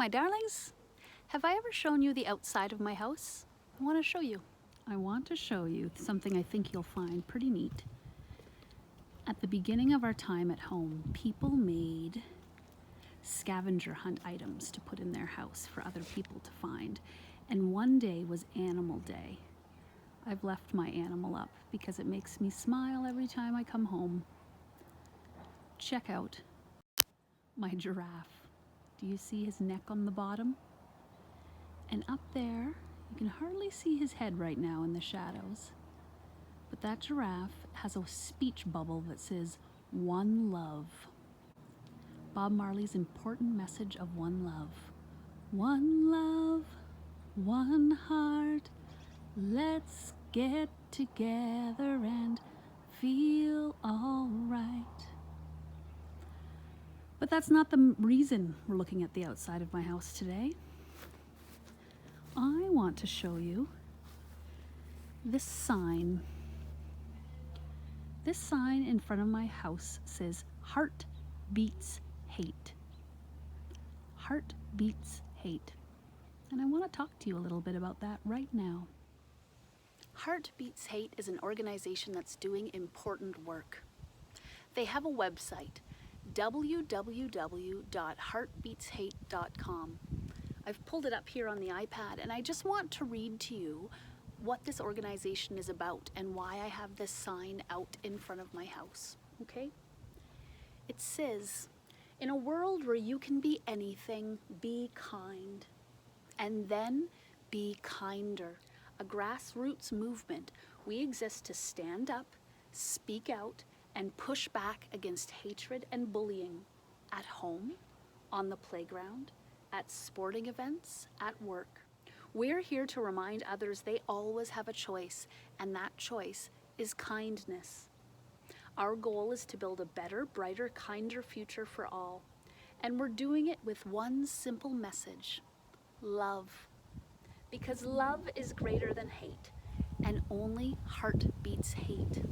my darlings. Have I ever shown you the outside of my house? I want to show you. I want to show you something I think you'll find pretty neat. At the beginning of our time at home, people made scavenger hunt items to put in their house for other people to find. And one day was Animal Day. I've left my animal up because it makes me smile every time I come home. Check out my giraffe. Do you see his neck on the bottom? And up there, you can hardly see his head right now in the shadows. But that giraffe has a speech bubble that says, "One love." Bob Marley's important message of one love. One love, one heart, let's get together and feel all right. But that's not the reason we're looking at the outside of my house today. I want to show you this sign. This sign in front of my house says, "Heart beats hate." Heart beats hate. And I want to talk to you a little bit about that right now. Heart Beats Hate is an organization that's doing important work. They have a website, www.heartbeatshate.com. I've pulled it up here on the iPad, and I just want to read to you what this organization is about and why I have this sign out in front of my house, okay? It says, "In a world where you can be anything, be kind, and then be kinder. A grassroots movement, we exist to stand up, speak out, and push back against hatred and bullying at home, on the playground, at sporting events, at work. We're here to remind others they always have a choice, and that choice is kindness. Our goal is to build a better, brighter, kinder future for all. And we're doing it with one simple message: love. Because love is greater than hate, and only heart beats hate."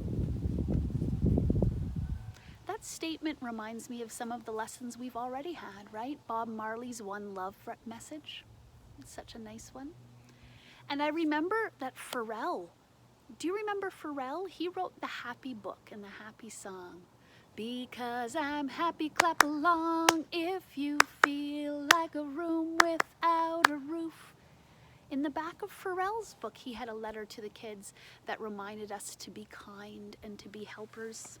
That statement reminds me of some of the lessons we've already had, right? Bob Marley's One Love message. It's such a nice one. And I remember that Pharrell, do you remember Pharrell? He wrote the Happy Book and the Happy Song. "Because I'm happy, clap along if you feel like a room without a roof." In the back of Pharrell's book, he had a letter to the kids that reminded us to be kind and to be helpers.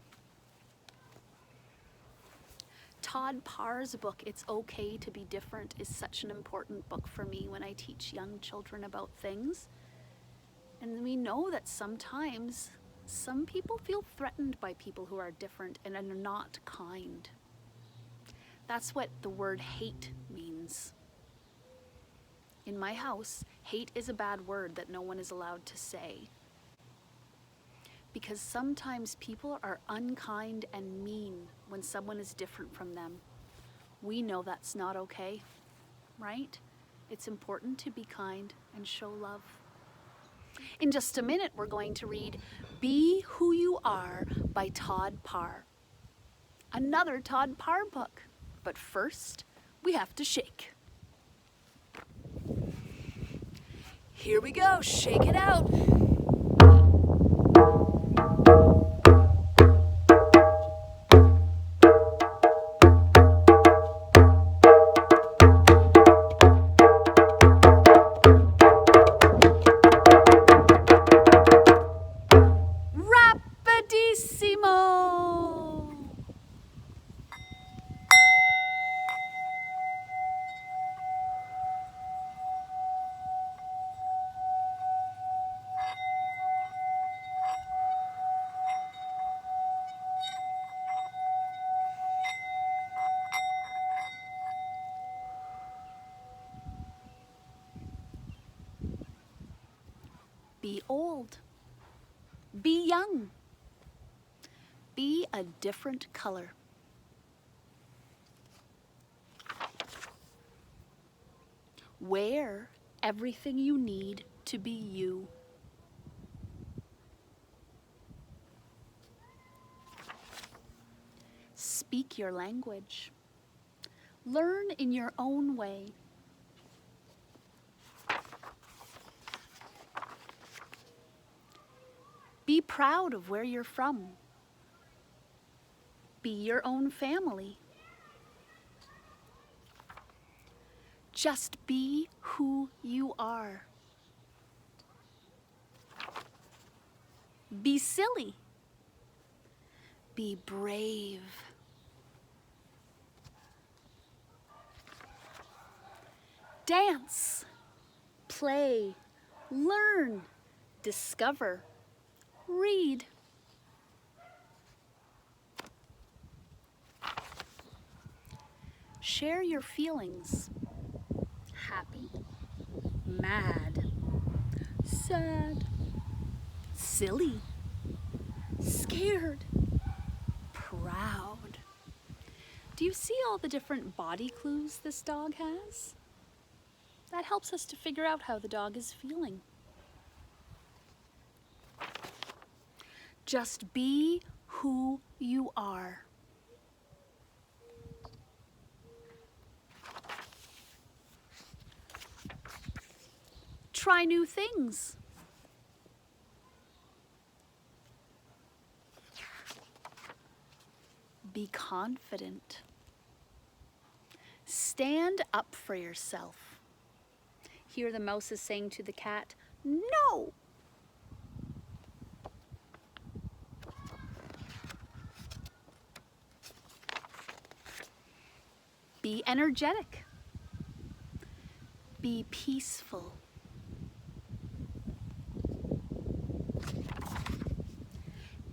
Todd Parr's book, It's Okay to Be Different, is such an important book for me when I teach young children about things. And we know that sometimes some people feel threatened by people who are different and are not kind. That's what the word hate means. In my house, hate is a bad word that no one is allowed to say. Because sometimes people are unkind and mean when someone is different from them. We know that's not okay, right? It's important to be kind and show love. In just a minute, we're going to read Be Who You Are by Todd Parr. Another Todd Parr book. But first, we have to shake. Here we go, shake it out. Rapidissimo! Be old. Be young. Be a different color. Wear everything you need to be you. Speak your language. Learn in your own way. Be proud of where you're from. Be your own family. Just be who you are. Be silly. Be brave. Dance, play, learn, discover, read. Share your feelings. Happy, mad, sad, silly, scared, proud. Do you see all the different body clues this dog has? That helps us to figure out how the dog is feeling. Just be who you are. Try new things. Be confident. Stand up for yourself. Here the mouse is saying to the cat, no! Be energetic. Be peaceful.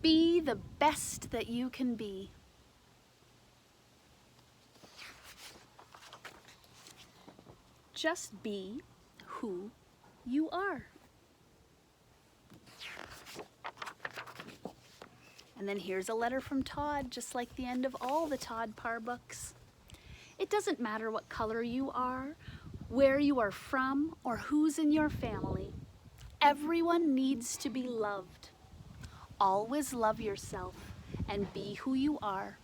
Be the best that you can be. Just be who you are. And then here's a letter from Todd, just like the end of all the Todd Parr books. It doesn't matter what color you are, where you are from, or who's in your family. Everyone needs to be loved. Always love yourself and be who you are.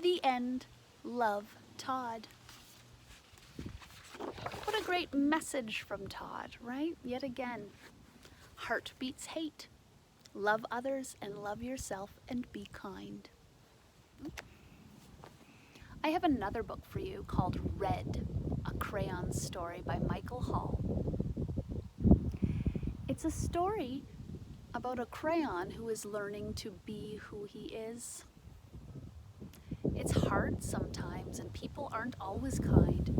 The end. Love, Todd. What a great message from Todd, right? Yet again, heart beats hate. Love others and love yourself and be kind. I have another book for you called Red, a Crayon Story by Michael Hall. It's a story about a crayon who is learning to be who he is. It's hard sometimes and people aren't always kind.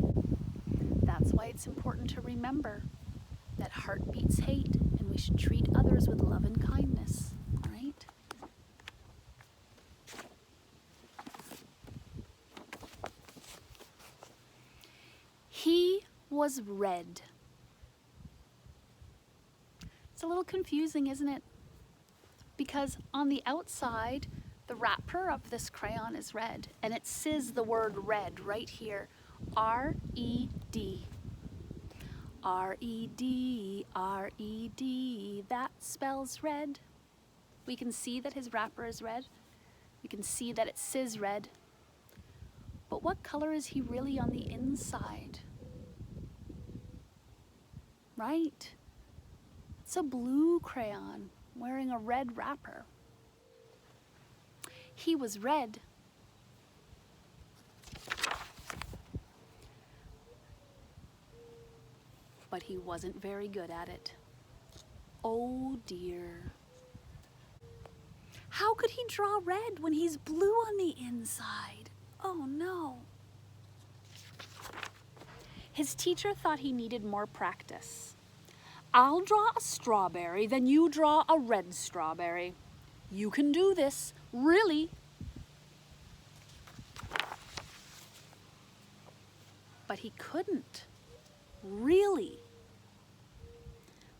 That's why it's important to remember that heart beats hate and we should treat others with love and kindness, right? He was red. It's a little confusing, isn't it? Because on the outside, the wrapper of this crayon is red, and it says the word red right here, R-E-D. R-E-D, R-E-D, that spells red. We can see that his wrapper is red. We can see that it says red. But what color is he really on the inside? Right? It's a blue crayon wearing a red wrapper. He was red. But he wasn't very good at it. Oh dear. How could he draw red when he's blue on the inside? Oh no. His teacher thought he needed more practice. I'll draw a strawberry, then you draw a red strawberry. You can do this, really. But he couldn't. Really?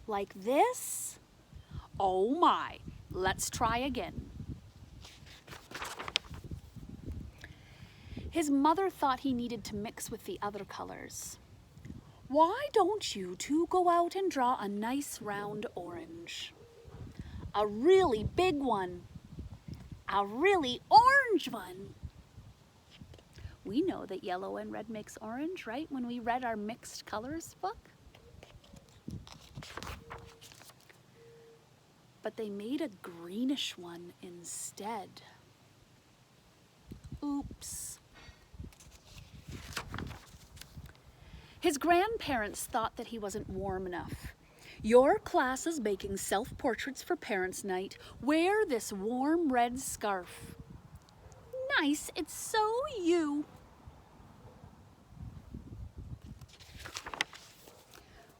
Like this? Oh my, let's try again. His mother thought he needed to mix with the other colors. Why don't you two go out and draw a nice round orange? A really big one. A really orange one. We know that yellow and red makes orange, right? When we read our mixed colors book. but they made a greenish one instead. Oops. His grandparents thought that he wasn't warm enough. Your class is making self-portraits for Parents' Night. Wear this warm red scarf. Nice, it's so you.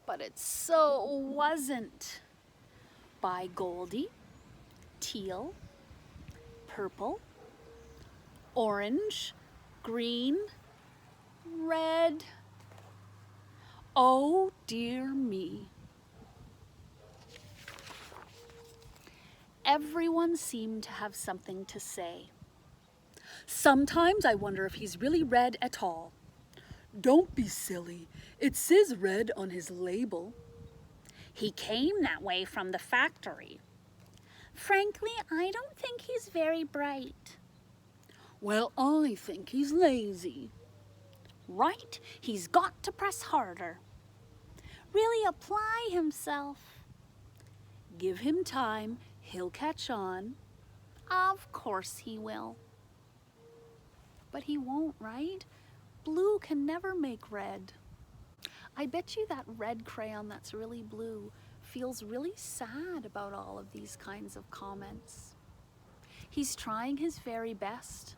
But it so wasn't. By Goldie, teal, purple, orange, green, red. Oh dear me. Everyone seemed to have something to say. Sometimes I wonder if he's really red at all. Don't be silly. It says red on his label. He came that way from the factory. Frankly, I don't think he's very bright. Well, I think he's lazy. Right, he's got to press harder. Really apply himself. Give him time, he'll catch on. Of course he will. But he won't, right? Blue can never make red. I bet you that red crayon that's really blue feels really sad about all of these kinds of comments. He's trying his very best.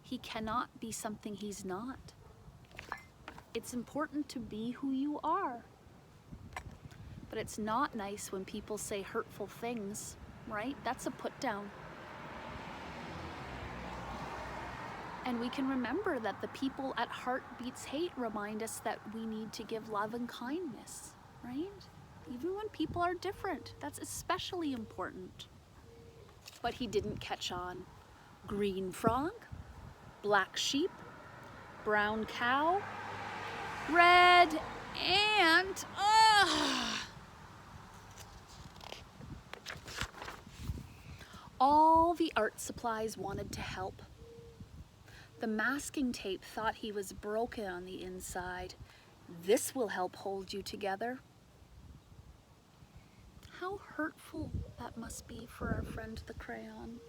He cannot be something he's not. It's important to be who you are. But it's not nice when people say hurtful things, right? That's a put down. And we can remember that the people at Heart Beats Hate remind us that we need to give love and kindness, right? Even when people are different, that's especially important. But he didn't catch on. Green frog, black sheep, brown cow, red ant. All the art supplies wanted to help. The masking tape thought he was broken on the inside. This will help hold you together. How hurtful that must be for our friend the crayon,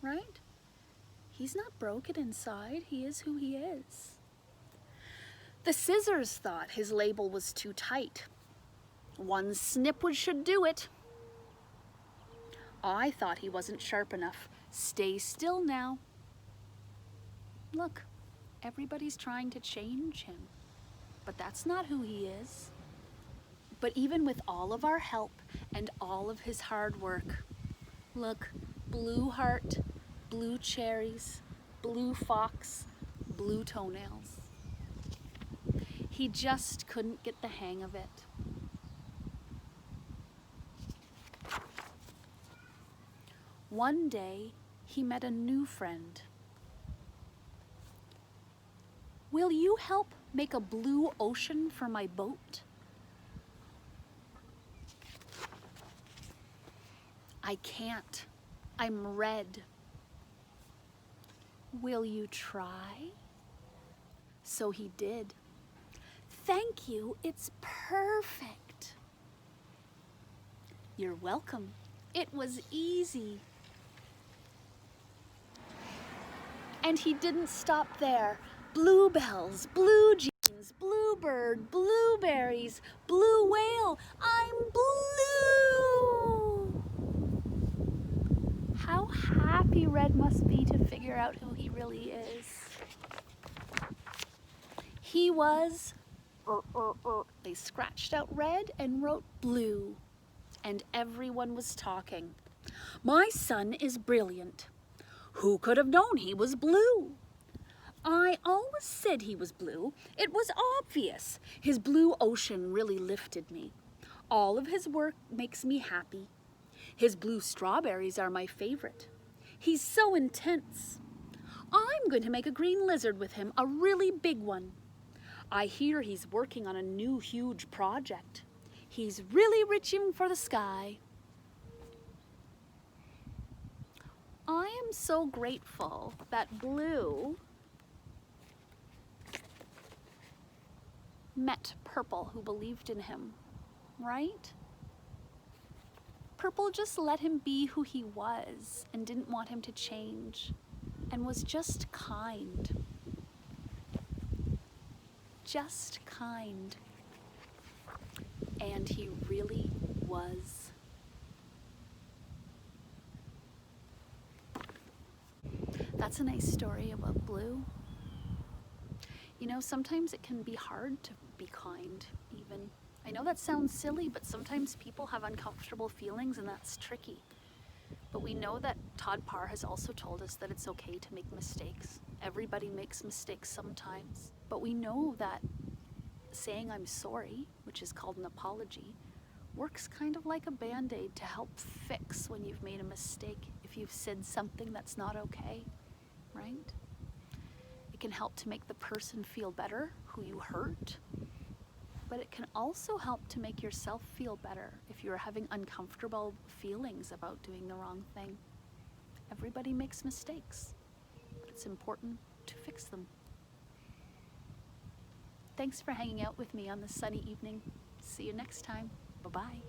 right? He's not broken inside, he is who he is. The scissors thought his label was too tight. One snip should do it. I thought he wasn't sharp enough. Stay still now. Look, everybody's trying to change him, but that's not who he is. But even with all of our help and all of his hard work, look, blue heart, blue cherries, blue fox, blue toenails. He just couldn't get the hang of it. One day, he met a new friend. Will you help make a blue ocean for my boat? I can't. I'm red. Will you try? So he did. Thank you, it's perfect. You're welcome. It was easy. And he didn't stop there. Bluebells, blue jeans, bluebird, blueberries, blue whale. I'm blue! How happy Red must be to figure out who he really is. He was, they scratched out red and wrote blue. And everyone was talking. My son is brilliant. Who could have known he was blue? I always said he was blue. It was obvious. His blue ocean really lifted me. All of his work makes me happy. His blue strawberries are my favorite. He's so intense. I'm going to make a green lizard with him, a really big one. I hear he's working on a new huge project. He's really reaching for the sky. I am so grateful that Blue met Purple, who believed in him, right? Purple just let him be who he was and didn't want him to change and was just kind. Just kind. And he really was. That's a nice story about Blue. You know, sometimes it can be hard to be kind, even. I know that sounds silly, but sometimes people have uncomfortable feelings and that's tricky. But we know that Todd Parr has also told us that it's okay to make mistakes. Everybody makes mistakes sometimes. But we know that saying I'm sorry, which is called an apology, works kind of like a band-aid to help fix when you've made a mistake, if you've said something that's not okay, right? It can help to make the person feel better who you hurt, but it can also help to make yourself feel better if you're having uncomfortable feelings about doing the wrong thing. Everybody makes mistakes, but it's important to fix them. Thanks for hanging out with me on this sunny evening. See you next time. Bye-bye.